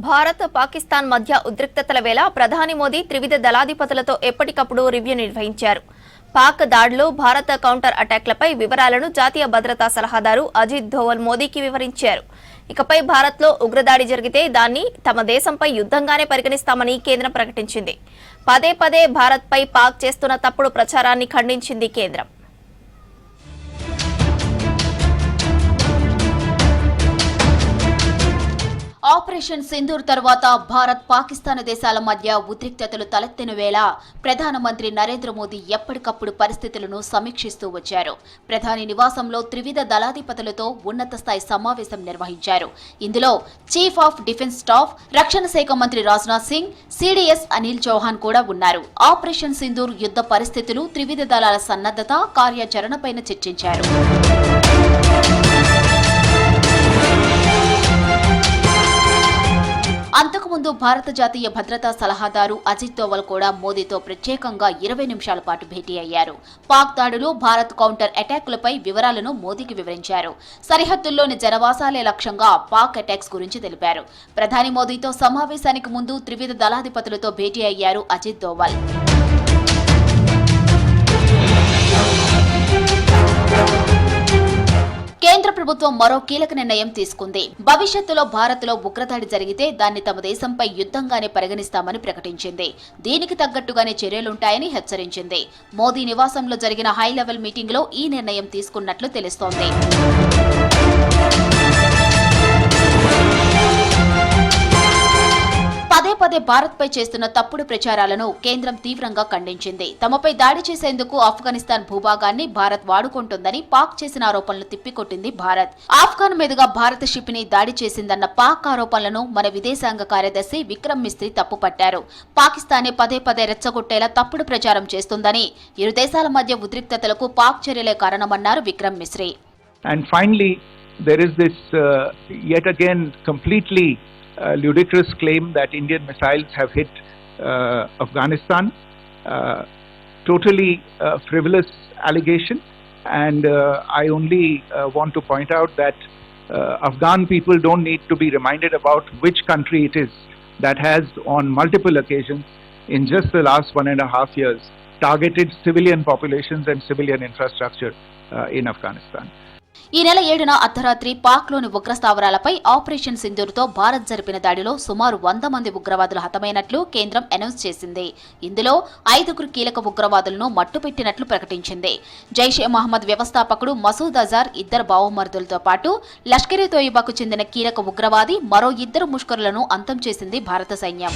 భారత్ పాకిస్తాన్ మధ్య ఉద్రిక్తతల వేళ ప్రధాని మోదీ త్రివిధ దళాధిపతులతో ఎప్పటికప్పుడు రివ్యూ నిర్వహించారు. పాక్ దాడులు, భారత కౌంటర్ అటాక్లపై వివరాలను జాతీయ భద్రతా సలహాదారు అజిత్ దోవల్ మోదీకి వివరించారు. ఇకపై భారత్లో ఉగ్రదాడి జరిగితే దాన్ని తమ దేశంపై యుద్ధంగానే పరిగణిస్తామని కేంద్రం ప్రకటించింది. పదే పదే భారత్పై పాక్ చేస్తున్న తప్పుడు ప్రచారాన్ని ఖండించింది కేంద్రం. ఆపరేషన్ సింధూర్ తర్వాత భారత్ పాకిస్తాన్ దేశాల మధ్య ఉద్రిక్తతలు తలెత్తిన వేళ ప్రధానమంత్రి నరేంద్ర మోదీ ఎప్పటికప్పుడు పరిస్థితులను సమీక్షిస్తూ వచ్చారు. ప్రధాని నివాసంలో త్రివిధ దళాధిపతులతో ఉన్నత స్థాయి సమావేశం నిర్వహించారు. ఇందులో చీఫ్ ఆఫ్ డిఫెన్స్ స్టాఫ్, రక్షణ శాఖ మంత్రి రాజ్నాథ్ సింగ్, సిడిఎస్ అనిల్ చౌహాన్ కూడా ఉన్నారు. ఆపరేషన్ సింధూర్ యుద్ధ పరిస్థితులు, త్రివిధ దళాల సన్నద్ధత, కార్యాచరణపైన చర్చించారు. అంతకుముందు భారత జాతీయ భద్రతా సలహాదారు అజిత్ దోవల్ కూడా మోదీతో ప్రత్యేకంగా 20 నిమిషాల పాటు భేటీ అయ్యారు. పాక్ దాడులు, భారత్ కౌంటర్ అటాక్లపై వివరాలను మోదీకి వివరించారు. సరిహద్దుల్లోని జనవాసాలే లక్ష్యంగా పాక్ అటాక్స్ గురించి తెలిపారు. ప్రధాని మోదీతో సమావేశానికి ముందు త్రివిధ దళాధిపతులతో భేటీ అయ్యారు అజిత్ దోవల్. కేంద్ర ప్రభుత్వం మరో కీలక నిర్ణయం తీసుకుంది. భవిష్యత్తులో భారత్లో ఉగ్రదాడి జరిగితే దాన్ని తమ దేశంపై యుద్ధంగానే పరిగణిస్తామని ప్రకటించింది. దీనికి తగ్గట్టుగానే చర్యలుంటాయని హెచ్చరించింది. మోదీ నివాసంలో జరిగిన హై లెవెల్ మీటింగ్లో ఈ నిర్ణయం తీసుకున్నట్లు తెలుస్తోంది. పదే పదే భారత్పై చేస్తున్న తప్పుడు ప్రచారాలను కేంద్రం తీవ్రంగా ఖండించింది. తమపై దాడి చేసేందుకు ఆఫ్ఘనిస్తాన్ భూభాగాన్ని భారత్ వాడుకుంటుందని పాక్ చేసిన ఆరోపణలు తిప్పికొట్టింది భారత్. ఆఫ్ఘన్ మీదుగా భారత షిప్ ని దాడి చేసిందన్న పాక్ ఆరోపణలను మన విదేశాంగ కార్యదర్శి విక్రమ్ మిస్త్రీ తప్పుపట్టారు. పాకిస్తానే పదే పదే రెచ్చగొట్టేలా తప్పుడు ప్రచారం చేస్తుందని, ఇరు దేశాల మధ్య ఉద్రిక్తతలకు Pak చర్యలే కారణమన్నారు Vikram Mistry. And finally, there is this yet again completely ludicrous claim that Indian missiles have hit Afghanistan. Totally frivolous allegation, and I only want to point out that Afghan people don't need to be reminded about which country it is that has on multiple occasions in just the last 1.5 years targeted civilian populations and civilian infrastructure in Afghanistan. ఈ నెల 7న అర్ధరాత్రి పాక్లోని ఉగ్ర స్థావరాలపై operation సింధూర్తో Bharat జరిపిన దాడిలో సుమారు 100 మంది ఉగ్రవాదులు హతమైనట్లు కేంద్రం అనౌన్స్ చేసింది. ఇందులో 5 కీలక ఉగ్రవాదులను మట్టుపెట్టినట్లు ప్రకటించింది. జైషే మహమ్మద్ వ్యవస్థాపకుడు మసూద్ అజార్, 2 బావమరుదులతో పాటు లష్కర్ ఎ తోయిబాకు చెందిన కీలక ఉగ్రవాది మరో 2 ముష్కరులను అంతం చేసింది భారత సైన్యం.